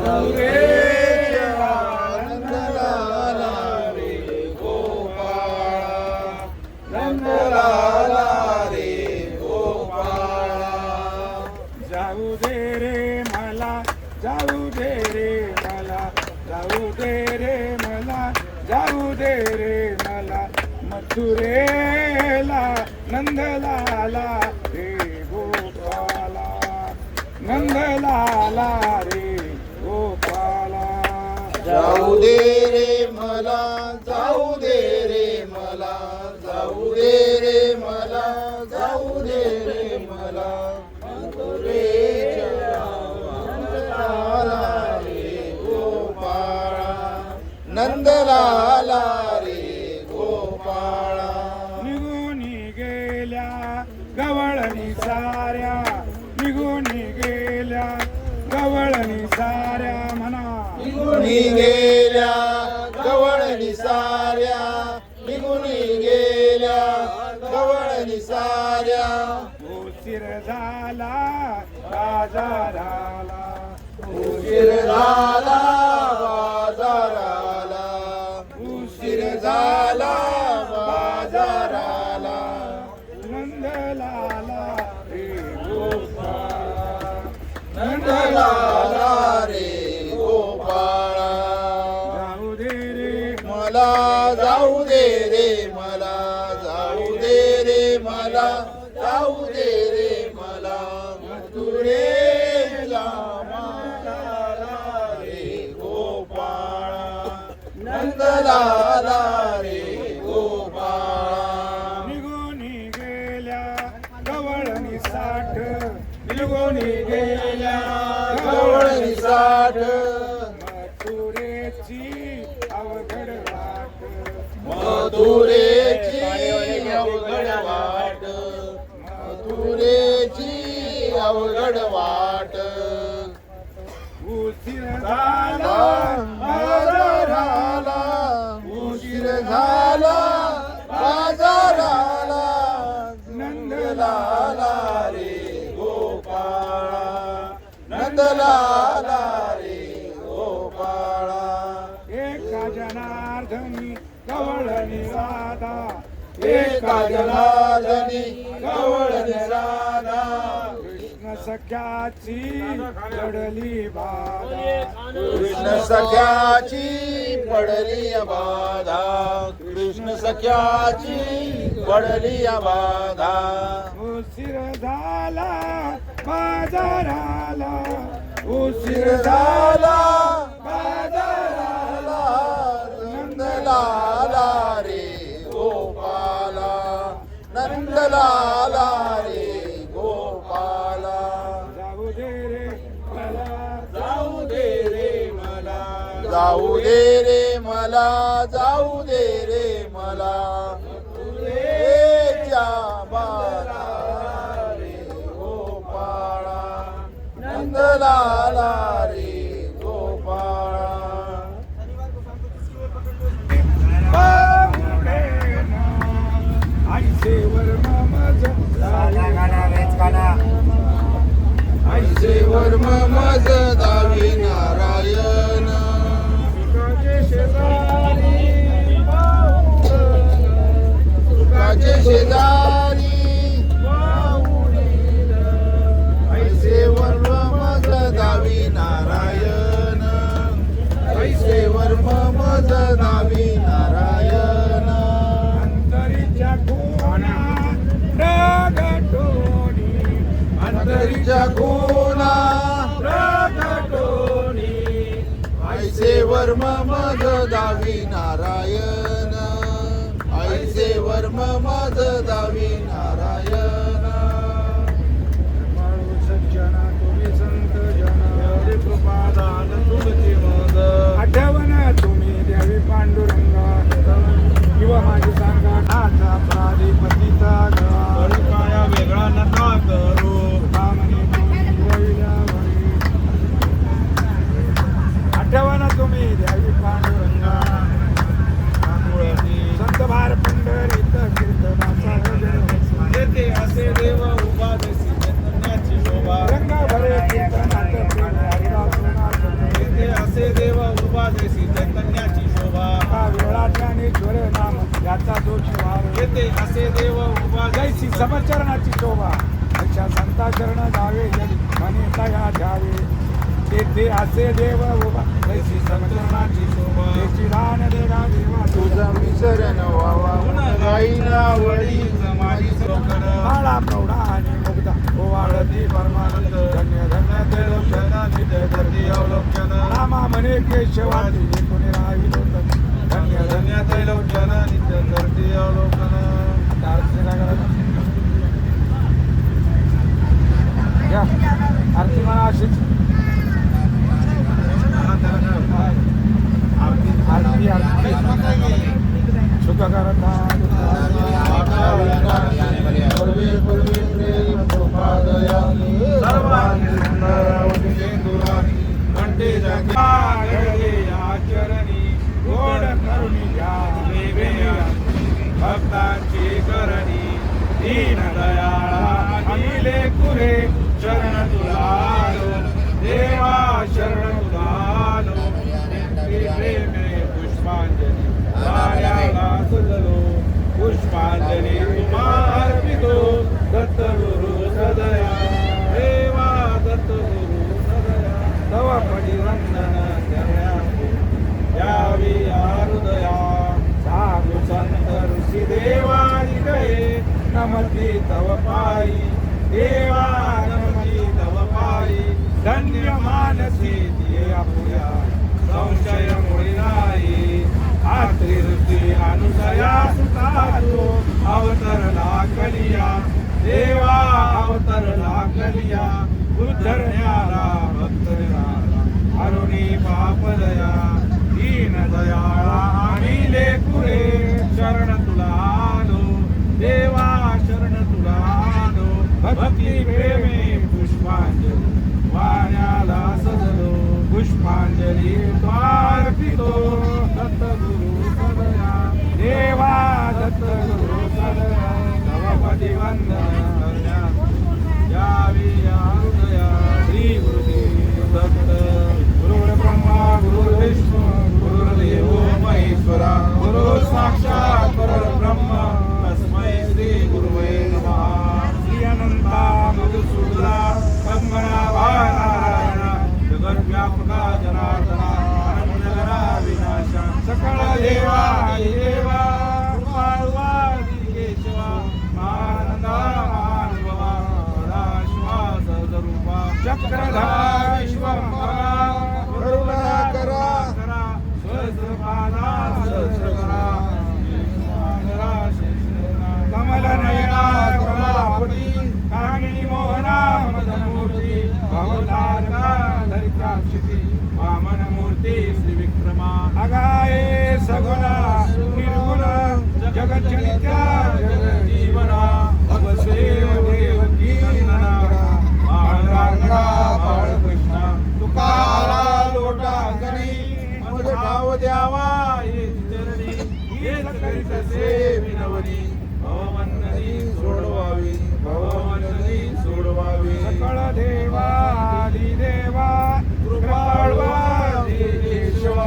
मथुरेच्या नंदलाला रे गोपाळा, नंदलाला रे गोपाळा. जाऊ दे रे मला, जाऊ दे रे मला, जाऊ दे रे मला, जाऊ दे रे मला, मथुरेला नंदलाला रे गोपाला, नंदलाला रे गोपाला. जाऊ दे रे मला, जाऊ दे रे मला, जाऊ दे रे मला, जाऊ दे रे मला, मथुरेच्या नंदलाला रे गोपाळा, नंदलाला रे गोपाळा. निघून गेल्या गवळणी साऱ्या, निघून गेल्या गवळणी साऱ्या म्हणा. निघून गेल्या गवळणी साऱ्या, निघून गेल्या गवळणी साऱ्या. उशीर झाला बाजाराला, उशीर झाला बाजाराला, उशीर झाला बाजाराला. नंदलाला रे गोपाळा, नंदलाला रे गोपाळा. जाऊ दे रे मला जाऊ दे रे मला, जाऊ दे रे मला, जाऊ दे रे मला, मथुरेच्या मालाला रे गोपाळा, नंदलाला रे गोपाळा. निघून गेल्या गवळणी साठ, निघून गेल्या गवळणी साठ, मथुरेची अवघड वाट, मथुरेची अवघड वाट, मथुरेची अवघड वाट. उशीर झाला बाजाराला, उशीर झाला बाजाराला, नंदलाला रे गोपाळा, नंदलाला रे गोपाळा. एका जनार्दनी गवळणी राधा, एका जनार्दनी गवळणी राधा, कृष्ण सख्याची लढली बाधा, कृष्ण सख्याची पडली बाधा, कृष्ण सख्याची पडली बाधा. उशीर झाला बाजाराला, उशीर झाला बाजाराला, नंदलाला रे गोपाला, नंदलाला रे गोपाला. जाऊ दे रे मला, जाऊ दे रे मला, जाऊ दे रे मला, जाऊ दे रे मला, मथुरेच्या बाला रे गोपाळा, नंदलाला रे गोपाळा. आईचे वर्म मज ऐसे वर्म मज दावी नारायण, सुखाचे शेजारी सुखाचे शेजारी ऐसे वर्म मज दावी नारायण, ऐसे वर्म मज दावी नारायण. अंतरीच्या कोणा प्रगटोनी, अंतरीच्या कोणा प्रगटोनी, ऐसे वर्म मज दावी नारायण, ऐसे वर्म मज दावी नारायण. कृपाळू सज्जना तुम्ही संत जना, कृपादान तुमची मग आठवण तुम्ही द्यावी पांडुरंगा, किंवा माझी सांगा ठाचा प्राधिपतीचा काया वेगळा नका करू. कामने तुम्ही द्याविला भरी, आठवण तुम्ही द्यावी पांडुरंगा. संत भार पंढरीत कीर्तनाचा गजर शोभा जैसी चैतन्याची शोभा का वेळा ज्ञानेश्वर नाम याचा दोष वार येते असे देव उभा जैसी समचरणाची शोभा अशा संता चरण जावे जरी म्हणे तया द्यावे तेथे असे देव उभा जैसी समचरणाची शोभा त्याची दान देवा देवा तुझा मिसरण व्हावा गाईना वळी माझी सरोकर काळा प्रौढा आणि मुग्धा ओवाळती परमानंद धन्य धन्य ते धरती अवलोकन नामा म्हणे केशवादी कोणी राहिलो धन्य धन्य धन्य त्रैलोक्यन नित्य धरती अवलोकन आरती म्हणा अशीच आरती आरती सुख करता पूर्वी पूर्वी प्रेम कृपादया सर्वांगी घंटे आचरणी गोड करुणी घ्या भक्तांची करणी दीन दयाळा अनिले कुरे शरण तुला आलो देवा शरण तुला आलो प्रेमे पुष्पांजली वाऱ्याला सजलो पुष्पांजली तुम्हा अर्पितो दत्त गुरु सदया देवा दत्त गुरु सदया तव वंदन करण्या यावी हृदया साधू संत ऋषी देवानी गये नमती तव पायी देवा नमती तव पायी धन्य मानसी दिये आपुया संशय मुळी नाही आत्री ऋषी अनुसया सुतातो अवतरला कलिया देवा अवतरला कलिया उद्धरण्याला भक्त निराला अरुणी पापदया दीन दयाळा आणि लेकुरे शरण तुला आलो देवा शरण तुला आलो भक्ती प्रेमे पुष्पांजली वाण्याला सजलो पुष्पांजली अर्पितो दत्त गुरु सदया देवा दत्त गुरु सदया नवपदी वंदन करण्या यावी हृदया श्री गुरुदेव दत्त गुरुर्ब्रह्मा गुरुर्विष्णू गुरुर्देवो महेश्वरा गुरु साक्षात् परब्रह्म तस्मै श्री गुरुवे नमः श्री अनंता मधुसूदना कंगना वारायणा जगद्व्यापका जनार्दना अनंतगणा विनाशा सकळ देवा देवा कृपाळवादी केशवा आनंदा मानवा सदाशिवा सदरूपा चक्रधार विश्वंभरा करुणाकरा सहस्रपादा सहस्रकरा कमल नयना कमलापती कामिनी मोहना मदमूर्ती भवतारका धरित्राक्षिती वामन मूर्ती श्री विक्रमा अगाये सगुणा निर्गुण जगज्जनित्या जगजीवना भवसेव देवकी नंदना बाळरांगणा बाळकृष्णा तुकारा लोटा गणी मज ठाव द्यावा ये चरणी ये करीतसे विनवणी भववंदनी सोडवावी भववंदनी सोडवावी सकळ देवा देवा कृपाळवादी केशवा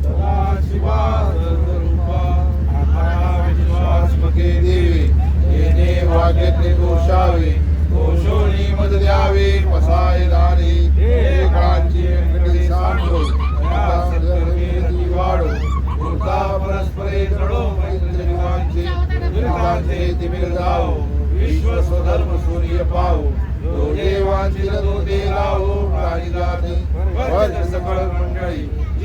सदाशिवा सदरूपा आता विश्वासमके देवी येणे वाग्यज्ञ दोषावे दोषोनी मद द्यावे पसाय दारी एकांची वेंकटी सांडो सदर्वेदी वाढो कृता परस्परे जडो मैत्रिकांचे दुर्गांचे तिमिर जाओ विश्व स्वधर्म सूर्य पाओ तो देवांची तो देलाओ प्राणी जाती वर्ष सकळ मंडळी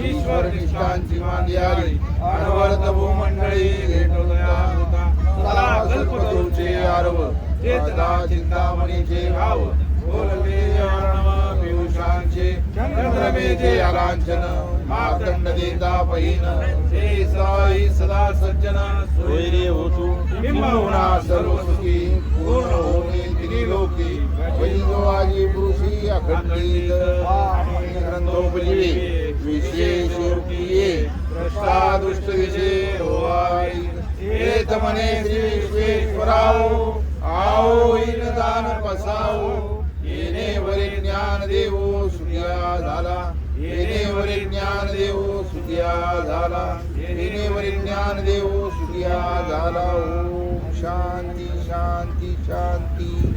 ईश्वर निष्ठांची मांदी आली अनवर्त भूमंडळी भेटोदया होता चला कल्पतरूचे आरव चेतना चिंतामणीचे भाव बोलते अर्णव पियुषांचे चंद्रमेचे अलांछन मार्तंड देता पहिन ते साई सदा सज्जन सोयरे होतू बिंबवना सर्व सुखी पूर्ण होणे तिन्ही लोकी वैजवाजी पुरुषी अखंडित ग्रंथोपजी विशेष योगिये भ्रष्टा दुष्ट विजय होवाई एक मने श्री विश्वेश्वराओ आओ इन दान पसाओ येणे वरे ज्ञान देवो सूर्या झाला येणेवरी ज्ञान देव सुखिया झाला येणेवरी ज्ञान देव सुखिया झाला. ओम शांती शांती शांती.